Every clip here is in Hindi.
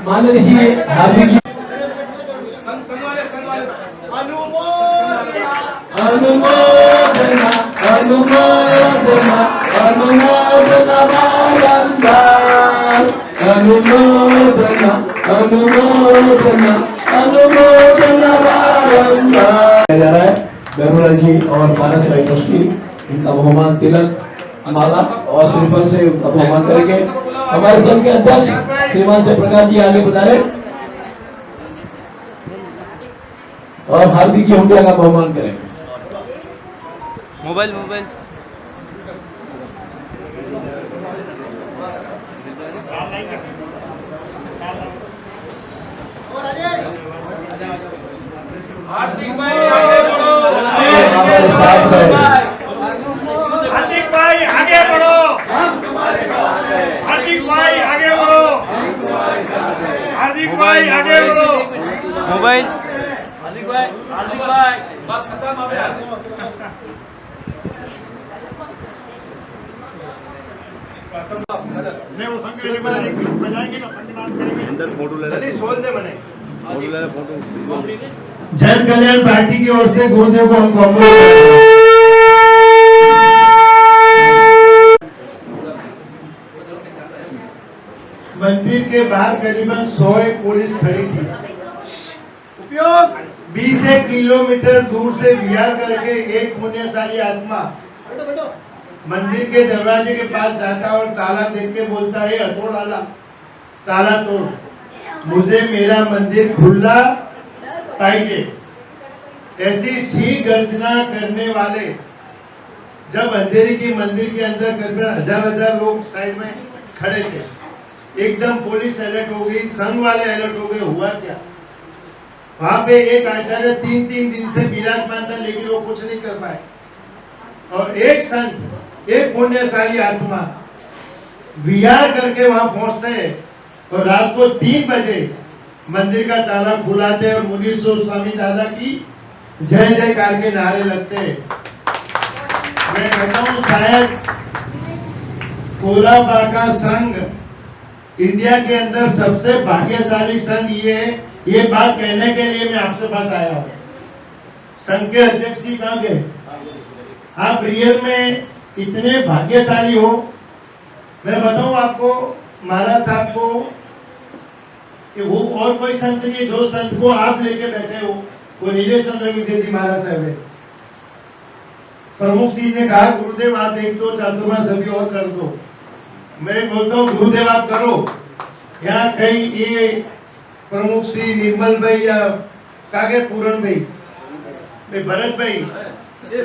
माननीय श्री हार्दिक जी अनुमोदना अनुमोदना अनुमोदना बारंबार अनुमोदना अनुमोदना अनुमोदना बारंबार जा रहा है गरुड़ा जी और भारत राइटर्स की इनका बहुमान तिलक माला और श्रीफल से उनका बहुमान करेंगे। हमारे संघ के अध्यक्ष श्रीमान जयप्रकाश जी आगे पधारे और हार्दिक जी हुंडिया का बहुमान करेंगे। मोबाइल हार्दिक भाई आगे बढ़ो। हमारे साथ है हार्दिक भाई आगे बढ़ो। हार्दिक भाई आगे बढ़ो। हार्दिक भाई आगे बढ़ो। मोबाइल हार्दिक भाई बस खत्म हो गया। नहीं वो संग के बना देंगे बजाएंगे ना संगनाथ करेंगे अंदर फोटो ले ले सोच दे बने फोटो ले ले फोटो जन कल्याण पार्टी की ओर से गुरुदेव को हम कॉम्प्लीमेंट मंदिर के बाहर करीबन 100 पुलिस खड़ी थी। उपयोग 20 किलोमीटर दूर से विहार करके एक पुण्यशाली आत्मा मंदिर के दरवाजे के पास जाता और ताला देख के बोलता है हथौड़ वाला ताला तोड़, मुझे मेरा मंदिर खुला पाइजे। ऐसी सी गर्जना करने वाले जब अंधेरी की मंदिर के अंदर करीबन हजार लोग साइड में खड़े थे, एकदम पुलिस अलर्ट हो गई, संघ वाले अलर्ट हो गए। हुआ क्या? वहां पे एक आचार्य 3 दिन से विराजमान था लेकिन वो कुछ नहीं कर पाए और एक संत एक पुण्यशाली आत्मा विहार करके वहां पहुंचते हैं और रात को 3 बजे मंदिर का ताला खुलाते और मुनीश्वर स्वामी दादा की जय जयकार के नारे लगते हैं। मैं कहता हूँ शायद कोलाबा का संघ इंडिया के अंदर सबसे भाग्यशाली संघ ये है। ये बात कहने के लिए मैं आपसे पास आया हूँ। संघ के अध्यक्ष जी कहाँ गए? आप रियल में इतने भाग्यशाली हो। मैं बताऊं आपको, महाराज साहब को कि वो और कोई संत नहीं, जो संत को आप लेके बैठे हो वो नीलेश चंद्र विजय जी महाराज साहब है। प्रमुख जी ने कहा गुरुदेव आप एक दो चातुर्मास सभी और कर दो। मैं बोलता हूँ गुरुदेव आप करो। यहाँ कहीं ये प्रमुख श्री निर्मल भाई या कागे पूरण भाई भरत भाई,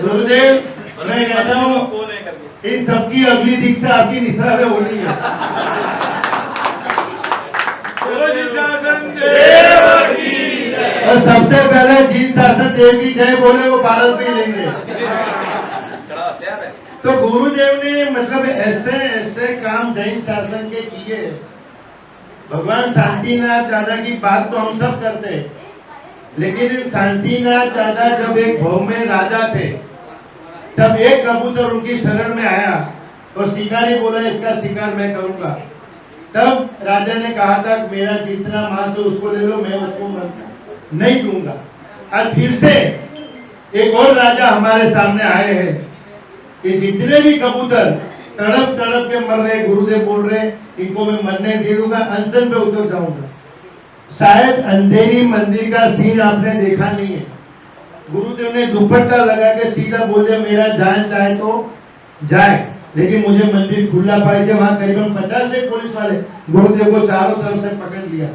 गुरुदेव मैं कहता हूँ इन सबकी अगली दीक्षा आपकी निशा में होनी है। और सबसे पहले जीन शासन देव की जय बोले वो पारस भी लेंगे। तो गुरुदेव ने मतलब ऐसे काम जैन शासन के किए। भगवान शांतिनाथ दादा की बात तो हम सब करते हैं, लेकिन शांतिनाथ दादा जब एक भव में राजा थे तब एक कबूतर उनकी शरण में आया और शिकारी बोला इसका शिकार मैं करूंगा। तब राजा ने कहा था मेरा जितना मांस है उसको ले लो, मैं उसको नहीं दूंगा। आज फिर से एक और राजा हमारे सामने आए हैं कि जितने भी कबूतर तड़प तड़प के मर रहे, गुरुदेव बोल रहे इनको मैं मरने दे दूंगा, अनशन पे उतर जाऊंगा। शायद अंधेरी मंदिर का सीन आपने देखा नहीं है। गुरुदेव ने दुपट्टा लगा के सीधा बोले मेरा जान चाहे तो जाए लेकिन मुझे मंदिर खुला पाए। वहां करीबन 50 से पुलिस वाले गुरुदेव को चारों तरफ से पकड़ लिया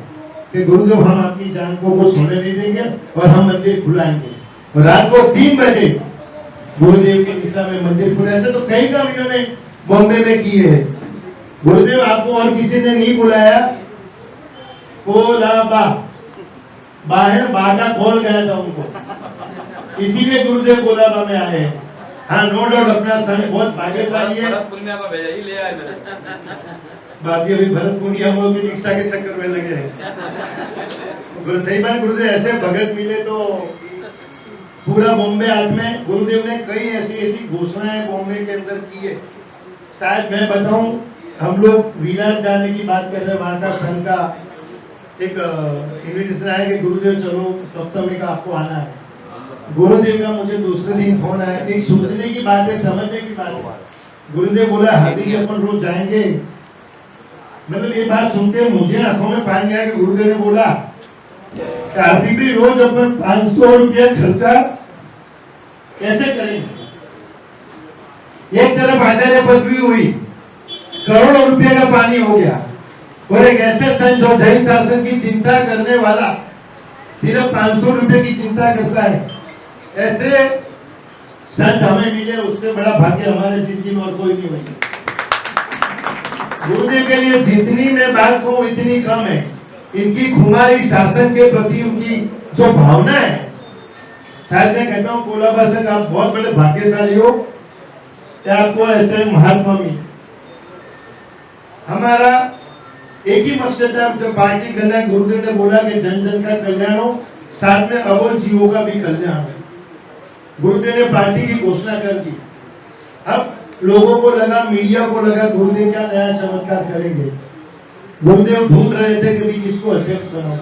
कि गुरुदेव हम आपकी जान को कुछ होने नहीं देंगे और हम मंदिर खुलाएंगे। और रात को 3 बजे गुरुदेव की दिशा में मंदिर खुला। ऐसे तो कई काम इन्होंने बॉम्बे में किए हैं। गुरुदेव आपको और किसी ने नहीं बुलाया। कोलाबा बाहर बागा खोल गया था उनको, इसीलिए गुरुदेव कोलाबा में आए हैं। हाँ नो डाउट अपना संघ बहुत भाग्यशाली है। भरत पुनिया को भेजा ही ले आए मेरे। बाकी अभी भरत पुनिया वो भी दीक्षा के चक्कर में लगे हैं। सही बात, गुरुदेव ऐसे भगत मिले तो पूरा बॉम्बे हाथ में। गुरुदेव ने कई ऐसी घोषणाएं बॉम्बे के अंदर की है। शायद मैं बताऊं हम लोग वीराट जाने की बात कर रहे हैं, वहाँ का संघ का एक इन्विटेशन आया कि गुरुदेव चलो सप्तमी का आपको आना है। गुरुदेव का मुझे दूसरे दिन फोन आया, एक सोचने की बात है, समझने की बात है। गुरुदेव बोला हाथी अपन रोज जाएंगे। मतलब ये बात सुनते मुझे आंखों में पानी आया कि गुरुदेव ने बोला हाथी भी रोज अपन 500 रुपया खर्चा कैसे करेंगे। एक तरफ आचार्य पद भी हुई, करोड़ों रुपए का पानी हो गया, और एक ऐसे संत जो जैन शासन की चिंता करने वाला सिर्फ 500 रुपए की चिंता करता है, ऐसे संत हमें मिले, उससे बड़ा भाग्य हमारे जिंदगी में और कोई नहीं होगी। गुरुदेव के लिए जितनी मैं बात कहूं इतनी कम है। इनकी खुमारी शासन के प्रति उनकी जो भावना है, शायद मैं कहता हूँ कोलाबा से आप बहुत बड़े भाग्यशाली हो कि आपको ऐसे महात्मा मिले। हमारा एक ही मकसद है, जब पार्टी करना है, गुरुदेव ने बोला कि जन जन का कल्याण हो, साथ में अबोध जीवों का भी कल्याण हो। गुरुदेव ने पार्टी की घोषणा कर दी। अब लोगों को लगा, मीडिया को लगा गुरुदेव क्या नया चमत्कार करेंगे। गुरुदेव ढूंढ रहे थे कि भी किसको अध्यक्ष बनाऊं।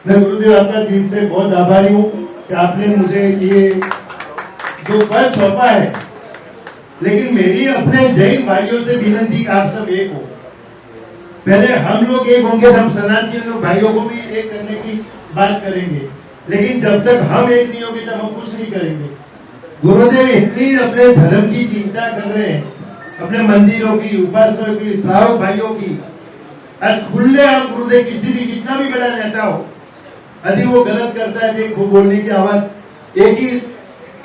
मैं गुरुदेव आपका दिल से बहुत आभारी हूँ कि आपने मुझे ये जो पद सौंपा है, लेकिन मेरी अपने जैन भाइयों से विनती आप सब एक हो। पहले हम लोग एक होंगे, हम सनातनी भाइयों को भी एक करने की बात करेंगे, लेकिन जब तक हम एक नहीं होंगे तब हम कुछ नहीं करेंगे। गुरुदेव इतनी अपने धर्म की चिंता कर रहे हैं, अपने मंदिरों की, उपासकों की, श्रावक भाइयों की। आज खुले हम गुरुदेव किसी भी कितना भी बड़ा नेता हो, यदि वो गलत करता है, देखो बोलने की आवाज एक ही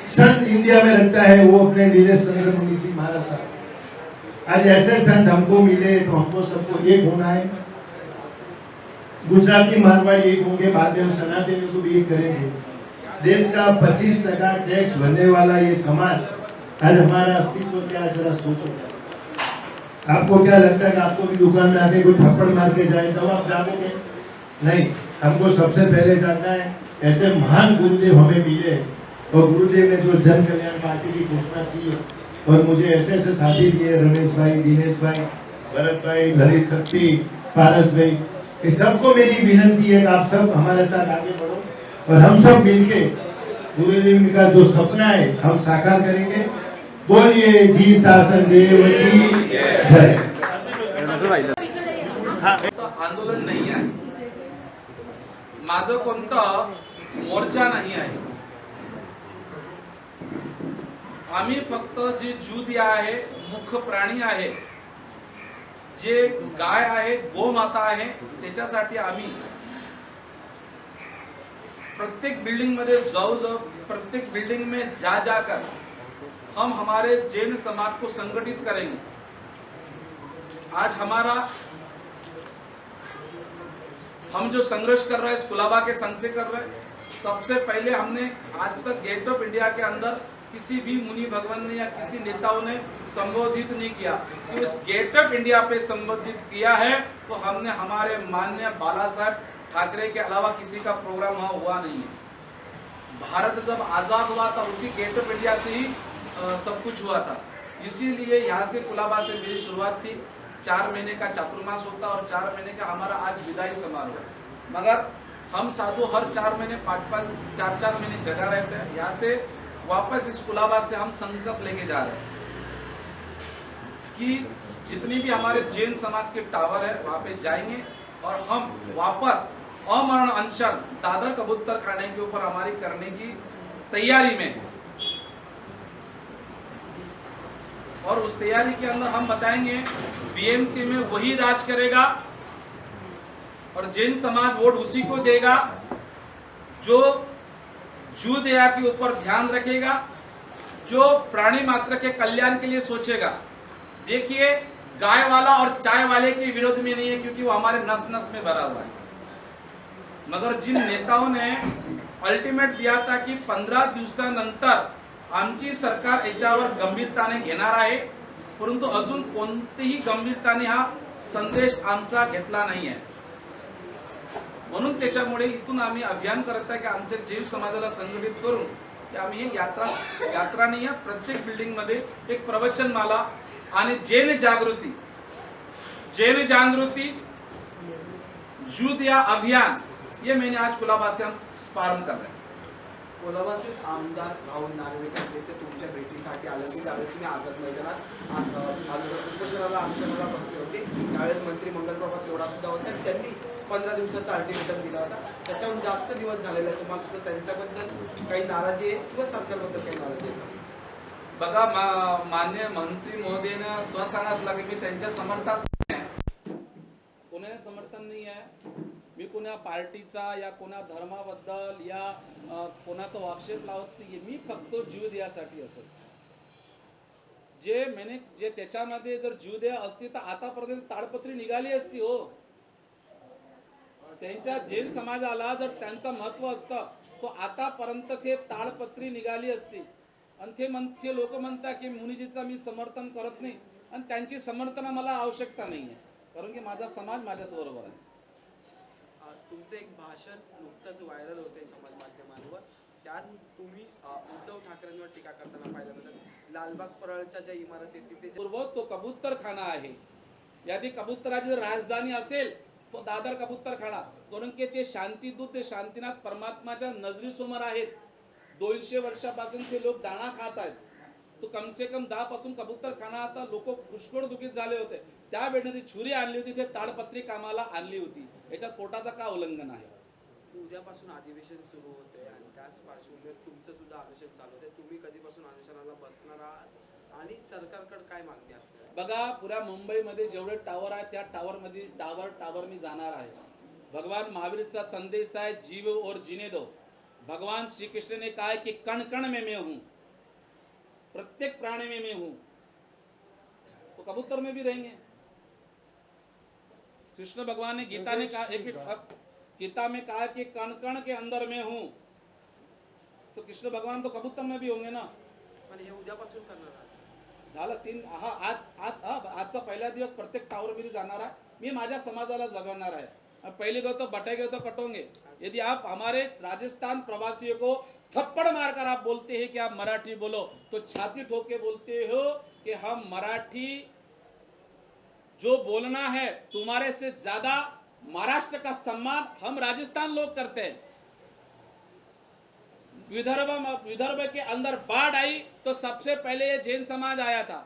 संत इंडिया में रखता है, वो अपने नीलेश चंद्र मुनि जी महाराज साहब। आज ऐसे संत हमको मिले तो हमको सबको एक होना है। गुजराती मारवाड़ी एक होंगे, बाद में हम सनातनियों को भी एक करेंगे। देश का 25% टैक्स भरने वाला ये समाज, आज हमारा अस्तित्व क्या है जरा सोचो। आपको क्या लगता है कि आपको भी दुकान में आके कोई थप्पड़ मार के जाए तो आप जाओगे? नहीं, हमको सबसे पहले जानना है ऐसे महान गुरुदेव हमें मिले, और गुरुदेव ने जो जन कल्याण पार्टी की घोषणा की है, और मुझे ऐसे ऐसे साथी दिए, रमेश भाई, दिनेश भाई, भरत भाई, ललित शक्ति, पारस भाई, इस सबको मेरी विनती है कि आप सब हमारे साथ आगे बढ़ो और हम सब मिलके गुरुदेव का जो सपना है हम साकार करेंगे। बोलिए जी शासन देव की जय। आंदोलन नाही आहे, माझं कोणतं मोर्चा नाही आहे। आम्ही फक्त जे ज्यूत आहे, मुख्य प्राणी आहे, जे गाय आहे, गोमाता आहे, त्याच्यासाठी आम्ही प्रत्येक बिल्डिंग में जाओ, प्रत्येक बिल्डिंग में जा जाकर हम हमारे जैन समाज को संगठित करेंगे। आज हमारा हम जो संघर्ष कर रहे हैं कुलाबा के संघ से कर रहे हैं। सबसे पहले हमने आज तक गेट ऑफ इंडिया के अंदर किसी भी मुनि भगवान ने या किसी नेताओं ने संबोधित नहीं किया। तो इस गेट ऑफ इंडिया पे संबोधित किया है तो हमने हमारे माननीय बाला साहब ठाकरे के अलावा किसी का प्रोग्राम वहाँ हुआ नहीं है। भारत जब आजाद हुआ था उसी गेट ऑफ इंडिया से ही सब कुछ हुआ था। इसीलिए यहाँ से कुलाबा से मेरी शुरुआत थी। 4 महीने का चातुर्मास होता और 4 महीने का हमारा आज विदाई समारोह। मगर हम साधु हर 4 महीने 5-5 4-4 महीने जगह रहते हैं। यहाँ से वापस इस कुलाबा से हम संकल्प लेके जा रहे हैं कि जितनी भी हमारे जैन समाज के टावर है वहाँ पे जाएंगे और हम वापस अमरण अनशन दादर कबूतर खाने के ऊपर हमारी करने की तैयारी में है। और उस तैयारी के अंदर हम बताएंगे बीएमसी में वही राज करेगा और जैन समाज वोट उसी को देगा जो जू दया के ऊपर ध्यान रखेगा, जो प्राणी मात्र के कल्याण के लिए सोचेगा। देखिए, गाय वाला और चाय वाले के विरोध में नहीं है क्योंकि वो हमारे नस नस में भरा हुआ है। मगर जिन नेताओं ने अल्टिमेट दिया था की 15 दिवसानंतर आमची सरकार याच्यावर गंभीरताने घेणार आहे, परंतु अजून कोणतीही गंभीरताने हा संदेश आमचा घेतला नाही आहे। म्हणून त्याच्यामुळे इथून आम्ही अभियान करत आहे की आमच्या जैन समाजाला संघटित करून की आम्ही ही यात्रा नाही, प्रत्येक बिल्डिंग मध्ये एक प्रवचनमाला आणि जैन जागृती जैन जागृति युद्ध या अभियान, ये मैंने आज कुलाबा से हम प्रारंभ कर रहे हैं. कोल्हापूरचे आमदार राहुल नार्वेकर ते तुमच्या भेटीसाठी आले होते. त्यावेळेस तुम्ही आझाद मैदानात उपोषणाला आंदोलनाला बसले होते. त्यावेळेस मंत्री मंगलप्रभा तेवढा सुद्धा होता. त्यांनी 15 दिवसाचा अल्टिमेटम दिला होता. त्याच्याहून जास्त दिवस झालेले आहेत. तुम्हाला तर त्यांच्याबद्दल काही नाराजी आहे किंवा सरकारबद्दल काही नाराजी आहे? बघा, मान्य मंत्री महोदयनं स्वतः सांगितलं की मी त्यांच्या समर्थनात नाही. कोणाने समर्थन नाही आहे. मी कोणा पार्टीचा या कोणा धर्माबद्दल या कोणाचा आक्षेप लावत नाही. मी फक्त ज्यू द्यासाठी असेल जे त्याच्यामध्ये जर ज्यू द्या असती तर आतापर्यंत ताडपत्री निघाली असती. हो, त्यांच्या जैन समाजाला जर त्यांचं महत्व असतं तो आतापर्यंत ते ताडपत्री निघाली असती. आणि ते लोक म्हणतात की मुनीजीचा मी समर्थन करत नाही आणि त्यांची समर्थन मला आवश्यकता नाही आहे, कारण की माझा समाज माझ्याबरोबर आहे. तुमचं एक भाषण नुकतंच व्हायरल होते समाज माध्यमांवर. त्यात तुम्ही उद्धव ठाकरेंवर टीका करताना पाहिलं होतं. लालबाग परळच्या ज्या इमारती तिथे पूर्व तो कबूतरखाना आहे. यादी कबूतराची राजधानी असेल तो दादर कबूतरखाना, कारण की ते शांतीदूत ते शांतीनाथ परमात्माच्या नजरेसमोर आहेत. 200 वर्षापासून ते लोक दाणा खात आहेत. तो कम से कम 10 पासून कबूतरखाना आता लोक पुष्कळ दुखीत झाले होते. त्यावेळेला ती छुरी आणली होती, ते ताडपत्री कामाला आणली होती. याच्यात पोटाचा का उल्लंघन आहे? उद्यापासून अधिवेशन सुरू होते आणि त्याच पार्श्वभूमीवर तुमचं सुद्धा अधिवेशन चालू होते. तुम्ही कधीपासून अधिवेशनाला बसणार आहात आणि सरकारकडे काय मागणी असते? बघा, पुऱ्या मुंबईमध्ये जेवढे टावर आहेत त्या टावरमध्ये टावर मी जाणार आहे. भगवान महावीरचा संदेश आहे, जीव और जीने दो. भगवान श्री कृष्ण ने कहा है कि कण कण में मैं हूं, प्रत्येक प्राणी में मैं हूं. तो कबूतर में भी रहेंगे. कृष्ण भगवान ने गीता में कहा कि कण कण के अंदर मैं हूं. तो कृष्ण भगवान तो कबूतर में भी होंगे ना. पण हे उद्यापासून करणार आहात? झालं आजचा पहिला दिवस प्रत्येक टावर मध्ये जाणार आहे. मी माझ्या समाजाला जगवणार आहे. अब पहले गए तो बटे गए तो कटोंगे. यदि आप हमारे राजस्थान प्रवासियों को थप्पड़ मारकर आप बोलते हैं कि आप मराठी बोलो, तो छाती ठोक के बोलते हो कि हम मराठी जो बोलना है तुम्हारे से ज्यादा महाराष्ट्र का सम्मान हम राजस्थान लोग करते हैं. विदर्भ के अंदर बाढ़ आई तो सबसे पहले ये जैन समाज आया था.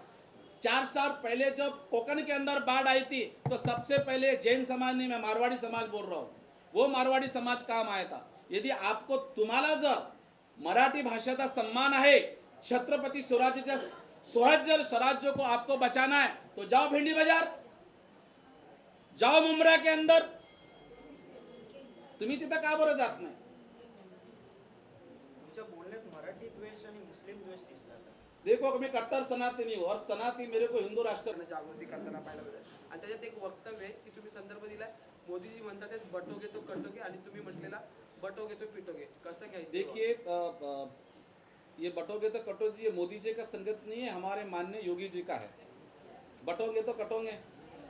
4 साल पहले जब कोकण के अंदर बाढ़ आई थी तो सबसे पहले जैन समाज नहीं, मैं मारवाड़ी समाज बोल रहा हूँ, वो मारवाड़ी समाज काम आया था. यदि आपको तुम्हाला जर मराठी भाषेचा सम्मान आहे, छत्रपति स्वराज्य को आपको बचाना है तो जाओ भिंडी बाजार, जाओ मुंब्रा के अंदर. तुम्ही तिथं का बरं जात नाही? तुमच्या बोलण्यात मराठी द्वेष आणि मुस्लिम द्वेष दिसला. देखो, मैं कट्टर सनातनी हूँ और सनातनी मेरे को हिंदू राष्ट्र जागृती करताना पाहिलं होतं. आणि त्याच्यात एक वक्तव्य आहे की तुम्ही संदर्भ दिलाय, मोदीजी म्हणतात आहेत बटोगे तो कटोगे आणि तुम्ही म्हटलेला बटोगे तो पिटोगे. कसं घ्यायचं? देखिए, ये बटोगे तो कटोगे, ये मोदी जी का संगत नहीं है, हमारे माननीय योगी जी का है. बटोगे तो कटोगे.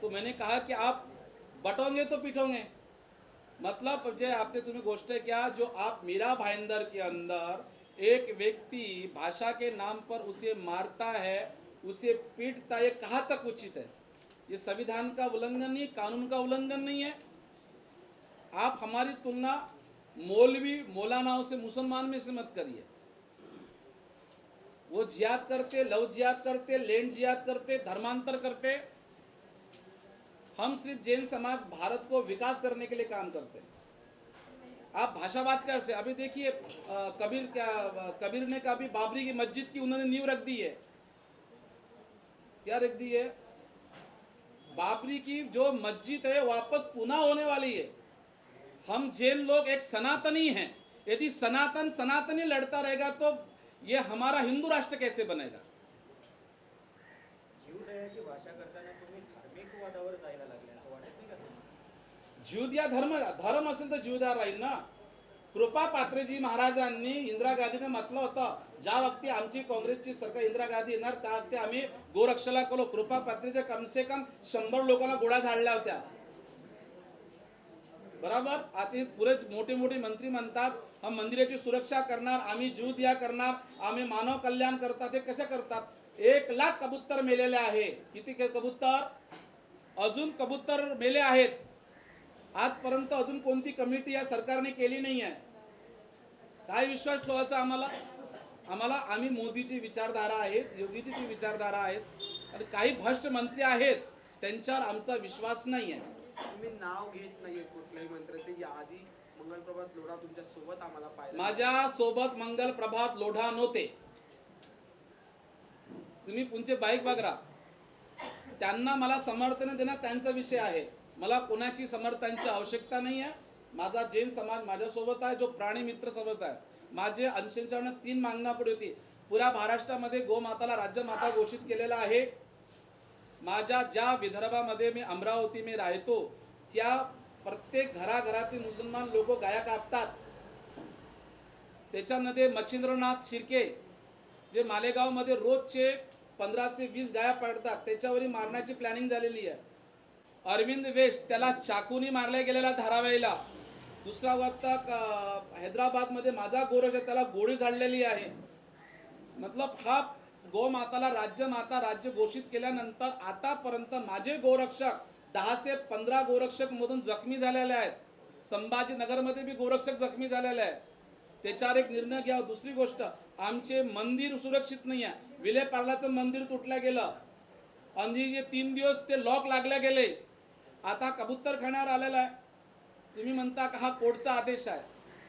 तो मैंने कहा कि आप बटोगे तो पिटोगे. मतलब जे आपने तुम्हें गोष्ट क्या, जो आप मीरा भाईंदर के अंदर एक व्यक्ति भाषा के नाम पर उसे मारता है, उसे पीटता है, कहाँ तक उचित है? ये संविधान का उल्लंघन नहीं, कानून का उल्लंघन नहीं है. आप हमारी तुलना मौलवी मौलानाओं से, मुसलमान में से मत करिए. वो जिहाद करते, लव जिहाद करते, लैंड जिहाद करते, धर्मांतर करते. हम सिर्फ जैन समाज भारत को विकास करने के लिए काम करते हैं. आप भाषावाद कैसे? अभी देखिए, कबीर ने कभी बाबरी की मस्जिद की उन्होंने नींव रख दी है. क्या रख दी है? बाबरी की जो मस्जिद है वापस पुनः होने वाली है. हम जैन लोग एक सनातनी हैं. यदि सनातनी लड़ता रहेगा तो ये हमारा हिंदू राष्ट्र कैसे बनेगा? जीवदयाची भाषा करताना तुम्ही धार्मिक वादावर जायला लागले असं वाटत नाही का तुम्हाला? जीवदया धर्म असेल तर जीवदया राहील ना. कृपा पात्रेजी महाराजांनी इंदिरा गांधीने म्हटलं होतं, ज्या वक्ती आमची काँग्रेसची सरकार इंदिरा गांधी येणार त्या वक्ती आम्ही गोरक्षला केलो. कृपा पात्रेचे कम से कम 100 लोकांना गोळ्या झाडल्या होत्या. बराबर. आज पुरे मोठे मोठे मंत्री म्हणतात हम मंदिराची सुरक्षा करणार, आम्ही जीवदया करणार, आम्ही मानव कल्याण करतात. ते कसे करतात? 1 लाख कबूतर मेलेले आहे. किती कबूतर? अजून कबूतर मेले आहेत. आजपर्यंत अजून कोणती कमिटी या सरकारने केली नाही आहे. काय विश्वास ठेवायचा आम्हाला? आम्ही मोदीची विचारधारा आहेत, योगीची विचारधारा आहेत आणि काही भ्रष्ट मंत्री आहेत त्यांच्यावर आमचा विश्वास नाही आहे. तुम्ही नाव घेत नाहीये कुठल्याही मंत्र्याचे. याआधी मंगलप्रभात लोढा तुमच्या सोबत आम्हाला पाहिलं. माझ्या सोबत मंगल प्रभात लोढा नव्हते. तुम्ही तुमचे बाईक बघा. त्यांना मला समर्थन देणं त्यांचा विषय आहे. मला कोणाची समर्थनाची आवश्यकता नाही आहे. माझा जैन समाज माझ्यासोबत आहे, जो प्राणी मित्र सोबत आहे. माझे 3 मागण्या पुढे होती. पुऱ्या महाराष्ट्रामध्ये गोमाताला राज्यमाता घोषित केलेला आहे. माझ्या ज्या विदर्भामध्ये मी अमरावती मी राहतो त्या प्रत्येक घराघरातील मुसलमान लोक गाया कापतात. त्याच्यामध्ये मच्छिंद्रनाथ शिर्के जे मालेगावमध्ये रोजचे 15 ते 20 गाया पडतात, त्याच्यावरही मारण्याची प्लॅनिंग झालेली आहे. अरविंद वेस्ट त्याला चाकूनी मारल्या गेलेला धारावाईला. दुसरा वक्त हैदराबादमध्ये माझा गोरक्षक त्याला गोळी झाडलेली आहे. मतलब हा गोमाताला राज्य घोषित केल्यानंतर आतापर्यंत माझे गोरक्षक 10 ते 15 गोरक्षक मधून जखमी झालेले आहेत. संभाजीनगरमध्ये बी गोरक्षक जखमी झालेले आहेत. त्याच्यावर एक निर्णय घ्या. दुसरी गोष्ट, आमचे मंदिर सुरक्षित नाही आहे. विलेपार्लाचं मंदिर तुटलं गेलं आणि जे 3 दिवस ते लॉक लागले गेले. आता कबूतर खाण्यावर आलेला आहे. तुम्ही म्हणता का हा कोर्टचा आदेश आहे.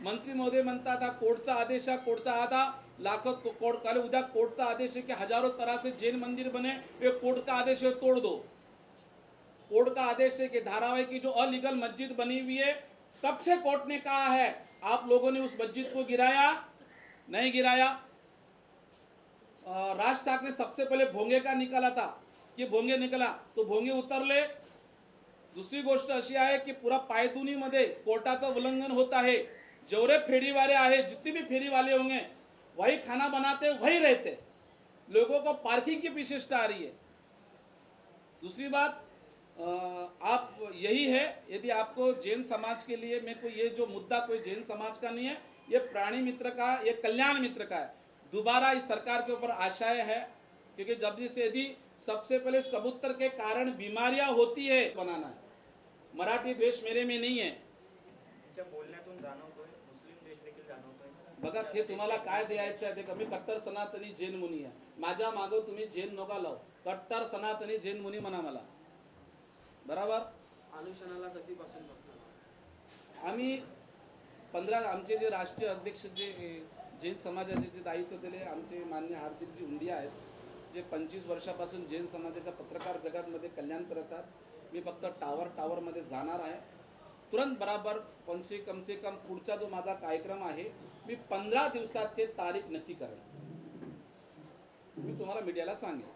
मंत्री महोदय म्हणतात हा कोर्टचा आदेश आहे. कोर्टचा आधा लाखों कोर्ट काले उद्या कोर्टचा आदेश है कि हजारों तरह से जैन मंदिर बने. ये कोर्ट का आदेश है, तोड़ दो. कोर्ट का आदेश है कि धारावाई की जो अलीगल मस्जिद बनी हुई है, तब से कोर्ट ने कहा है आप लोगों ने उस मस्जिद को गिराया नहीं गिराया. राज ठाकरे सबसे पहले भोंगे का निकाला था कि भोंगे निकला तो भोंगे उतरले. दुसरी गोष्ट अशी आहे की पुरा पायदुनीमध्ये कोर्टाचं उल्लंघन होत आहे. जेवढे फेरीवाले आहे, जितने भी फेरी वाले होंगे वही खाना बनाते वही रहते. लोगों को पार्किंग की विशेषता आ रही है. दूसरी बात आप यही है, यदि आपको जैन समाज के लिए मैं कोई ये जो मुद्दा कोई जैन समाज का नहीं है, ये प्राणी मित्र का, ये कल्याण मित्र का है. दोबारा इस सरकार के ऊपर आशाएं है क्योंकि जब से यदि सबसे पहले इस कबूतर के कारण बीमारियां होती है बनाना है. मराठी द्वेष मेरे में नहीं है. बोलण्यातून जाणवतोय मुस्लिम देश देखील जाणवतोय. बघा ते तुम्हाला काय द्यायचं आहे ते. कमी कट्टर सनातनी जैन मुनी आहे. माझ्या मागं तुम्ही जैन नका लाव. कट्टर सनातनी जैन मुनी म्हणा मला. बरोबर. अनुषणाला कधीपासून बसणार? आम्ही 15 आमचे जे राष्ट्रीय अध्यक्ष जे जैन समाजाचे जे दायित्व दिले आमचे मान्य हार्दिकजी हुंडिया आहेत, जे 25 वर्षापासून जैन समाजाच्या पत्रकार जगतामध्ये कल्याण करतात. मी फक्त टावरमध्ये जाणार आहे. तुरंत बराबर कम से कम पुढचा जो माझा कार्यक्रम आहे मी 15 दिवसाचे तारीख नक्की करेन. मी तुम्हाला मीडियाला सांगेन.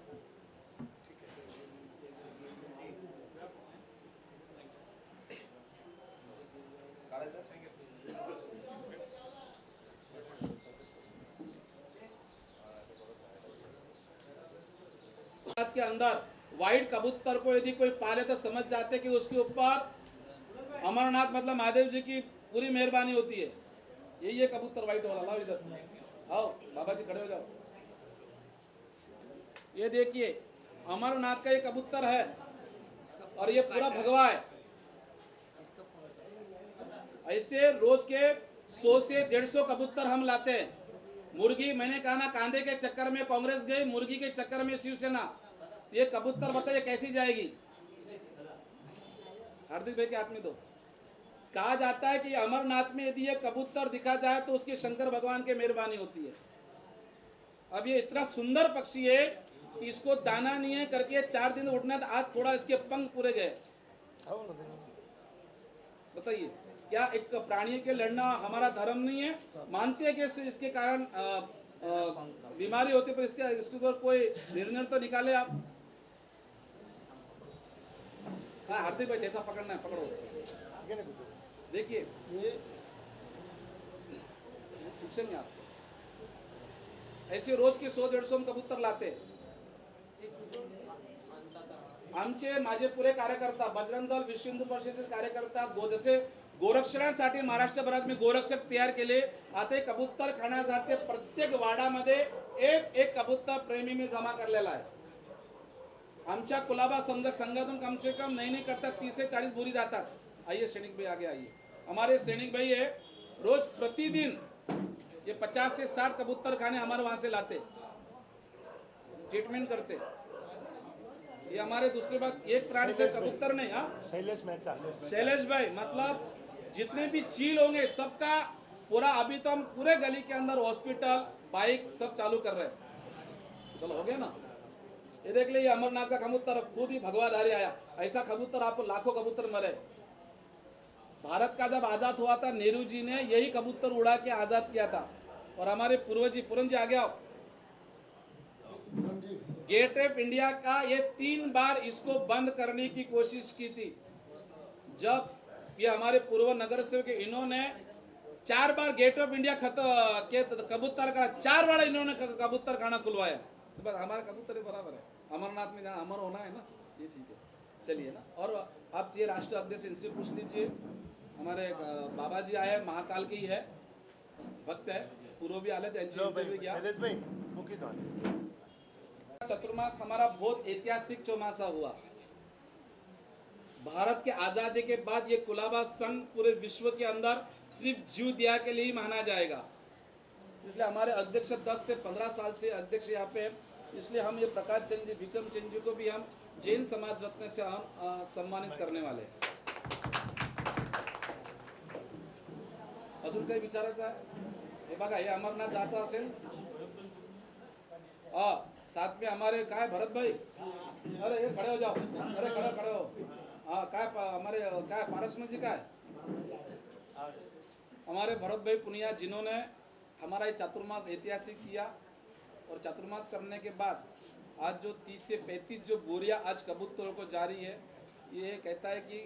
के अंदर व्हाइट कबूतर को यदि कोई पाले तो समझ जाते कि उसके ऊपर अमरनाथ मतलब महादेव जी की पूरी मेहरबानी होती है. ये कबूतर व्हाइट वाला लाओ इधर. आओ बाबा जी खड़े हो जाओ. ये देखिए अमरनाथ का ये कबूतर है और ये पूरा भगवा है. ऐसे रोज के 100 से 150 कबूतर हम लाते हैं. मुर्गी मैंने कहा ना, कांधे के चक्कर में कांग्रेस गई, मुर्गी के चक्कर में शिवसेना. ये कबूतर बताइए कैसी जाएगी? हार्दिक भाई के हाथ में दो. कहा जाता है कि अमरनाथ में यदि ये कबूतर दिखा जाए तो उसके शंकर भगवान की मेहरबानी होती है. अब ये इतना सुंदर पक्षी है कि इसको दाना नहीं है करके 4 दिन उड़ना था. आज थोड़ा इसके पंख पूरे गए. बताइए क्या एक प्राणी के लड़ना हमारा धर्म नहीं है? मानते हैं कि इसके कारण बीमारी होती है, पर इसके ऊपर कोई निर्णय तो निकाले आप. हाँ हार्दिक भाई जैसा पकड़ना है पकड़ो. देखिए पूछे नहीं आप. ऐसे रोज के 100-150 हम कबूतर लाते. आमचे माझे पुरे कार्यकर्ता बजरंग दल विश्व हिंदू परिषदेचे कार्यकर्ता जसे गोरक्षणासाठी महाराष्ट्रभरात मी गोरक्षक तयार केले. आता कबूतर खाण्यासाठी प्रत्येक वाडामध्ये एक कबूतर प्रेमी मी जमा करलेला आहे. आमच्या कुलाबा समजक संगठन कम से कम नहीं करता 30 से 40 बोरी जाता। आइए सैनिक भाई आगे आइए। हमारे सैनिक भाई है रोज प्रतिदिन ये 50 से 60 कबूतर खाने हमारे वहां से लाते, ट्रीटमेंट करते। ये हमारे दूसरी बात, एक प्राणी से कबूतर नहीं। हाँ शैलेश मेहता, शैलेश भाई, मतलब जितने भी चील होंगे सबका पूरा, अभी तो हम पूरे गली के अंदर हॉस्पिटल बाइक सब चालू कर रहे हैं। चलो हो गया ना। ये देख लीजिए अमरनाथ का कबूतर खुद ही भगवाधारी आया, ऐसा कबूतर आपको लाखों कबूतर मरे। भारत का जब आजाद हुआ था नेहरू जी ने यही कबूतर उड़ा के आजाद किया था। और हमारे पूर्वज जी, पूरन जी आगे आओ। गेट ऑफ इंडिया का ये 3 बार इसको बंद करने की कोशिश की थी। जब ये हमारे पूर्व नगर सेवक इन्होंने 4 बार गेट ऑफ इंडिया के कबूतर का 4 बार इन्होंने कबूतर खाना खुलवाया। तो बस हमारे कबूतर बराबर है, अमरनाथ में जहाँ अमर होना है ना, ये ठीक है। चलिए ना। और आप ये राष्ट्रीय अध्यक्ष इनसे पूछ लीजिए। हमारे बाबा जी आए, महाकाल के ही है, भक्त है, पूर्व भी आले थे। शैलेश भाई मुखी धोनी। चतुर्मास हमारा बहुत ऐतिहासिक चौमासा हुआ। भारत के आजादी के बाद ये कुलाबा संघ पूरे विश्व के अंदर सिर्फ जीव दया के लिए ही माना जाएगा। इसलिए हमारे अध्यक्ष 10 से 15 साल से अध्यक्ष यहाँ पे, इसलिए हम ये प्रकाश चंद जी, विक्रम चंद जी को भी हम जैन समाज रत्न से हम सम्मानित करने वाले हैं। अजून काही विचारायचं आहे? हे बघा, हे अमरनाथ जायचं असेल, साथ में हमारे काय भरत भाई, अरे ये खड़े हो जाओ, अरे खड़े हो। हाँ काय हमारे काय पारसमल जी काय, हमारे भरत भाई पुनिया, जिन्होंने हमारा ये चातुर्मास ऐतिहासिक किया। और चातुर्मास करने के बाद आज जो 30 से 35 जो बोरियां आज कबूतरों को जा रही है, ये कहता है कि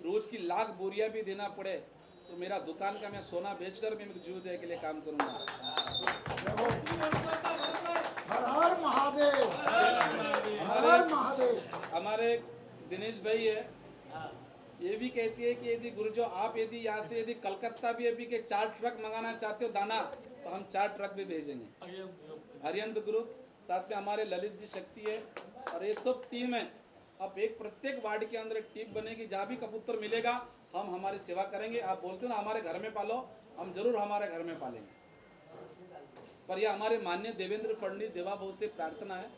रोज की 1 लाख बोरियां भी देना पड़े तो मेरा दुकान का मैं सोना बेचकर मैं जीव दया के लिए काम करूंगा। हर हर महादेव, हर हर महादेव। हमारे दिनेश भाई है, ये भी कहती है कि यदि गुरुजो आप यदि यहाँ से यदि कलकत्ता भी अभी के 4 ट्रक मंगाना चाहते हो दाना, तो हम 4 ट्रक भी भेजेंगे। हरियंत ग्रुप, साथ में हमारे ललित जी शक्ति है, और ये सब टीम है। अब एक प्रत्येक वार्ड के अंदर एक टीम बनेगी, जहाँ भी कबूतर मिलेगा हम हमारी सेवा करेंगे। आप बोलते हो ना हमारे घर में पालो, हम जरूर हमारे घर में पालेंगे। पर यह हमारे माननीय देवेंद्र फडणवीस देवाभाऊ से प्रार्थना है,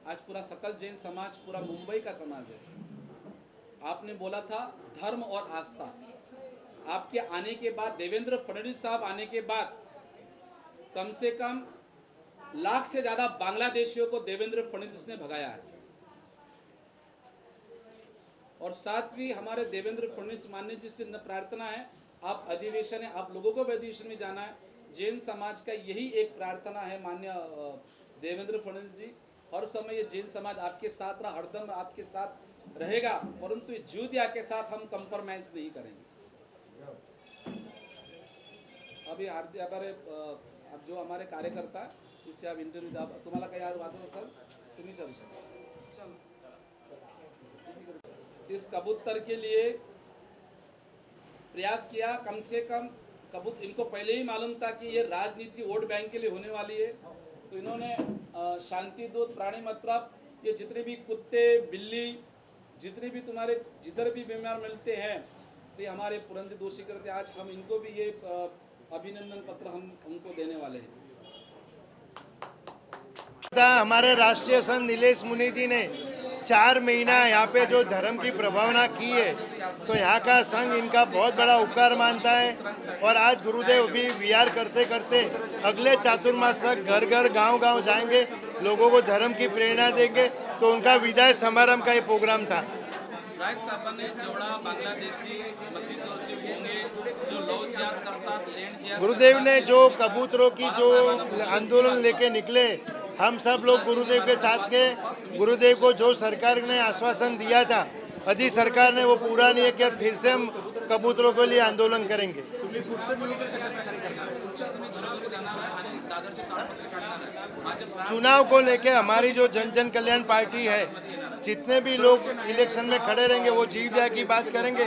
आज पूरा सकल जैन समाज, पूरा मुंबई का समाज है। आपने बोला था धर्म और आस्था, आपके आने के बाद, देवेंद्र फडणवीस साहब आने के बाद कम से कम 1 लाख से ज्यादा बांग्लादेशियों को देवेंद्र फडणवीस ने भगाया है। और साथ भी हमारे देवेंद्र फडणवीस माननीय जी से प्रार्थना है, आप अधिवेशन है, आप लोगों को भी अधिवेशन में जाना है। जैन समाज का यही एक प्रार्थना है माननीय देवेंद्र फडणवीस जी, हर समय ये जैन समाज आपके साथ रहा, हरदम आपके साथ रहेगा, परंतु जीव दया के साथ हम कंप्रोमाइज नहीं करेंगे। अभी हमारे अब जो हमारे कार्यकर्ता है, इससे आप इंटरव्यू द्या, तुम्हाला काही आज वाटत असेल तुम्ही चल। इस कबूतर के लिए प्रयास किया, कम से कम कबूतर, इनको पहले ही मालूम था कि ये राजनीति वोट बैंक के लिए होने वाली है, तो इन्होंने शांति दूत प्राणी, मतलब ये जितने भी कुत्ते बिल्ली जितने भी तुम्हारे जिधर भी बीमार मिलते हैं, तो ये हमारे पुरंजी दोषी करते, आज हम इनको भी ये अभिनंदन पत्र हम उनको देने वाले हैं। हमारे राष्ट्रीय संत नीलेश मुनि जी ने 4 महीना यहाँ पे जो धर्म की प्रभावना की है, तो यहाँ का संघ इनका बहुत बड़ा उपकार मानता है। और आज गुरुदेव भी विहार करते करते अगले चातुर्मास तक घर घर गांव गांव जाएंगे, लोगों को धर्म की प्रेरणा देंगे। तो उनका विदाई समारंभ का ये प्रोग्राम था। राजस्थापने जेवढा बांग्लादेशी मतीजोशी होंगे जो लव जिहाद करतात, लैंड जिहाद, गुरुदेव ने जो कबूतरों की जो आंदोलन लेके निकले, हम सब लोग गुरुदेव के साथ के, गुरुदेव को जो सरकार ने आश्वासन दिया था, यदि सरकार ने वो पूरा नहीं किया, फिर से हम कबूतरों के लिए आंदोलन करेंगे। चुनाव को लेके हमारी जो जन जन कल्याण पार्टी है, जितने भी लोग इलेक्शन में खड़े रहेंगे वो जीव दया की बात करेंगे।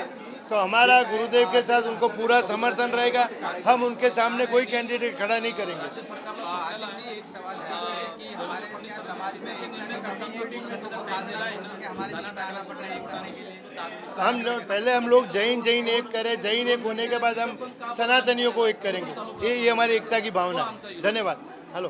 तो हमारा गुरुदेव के साथ उनको पूरा समर्थन रहेगा। हम उनके सामने कोई कैंडिडेट खड़ा नहीं करेंगे। एक सवाल है कि हमारे यहाँ समाज में एकता की कमी है कि हिंदू को साथ करके हमारे बीच में आना पड़ रहा है एक करने के लिए। पहले हम लोग जैन एक करें, जैन एक होने के बाद हम सनातनियों को एक करेंगे। ये हमारी एकता की भावना है। धन्यवाद। हेलो।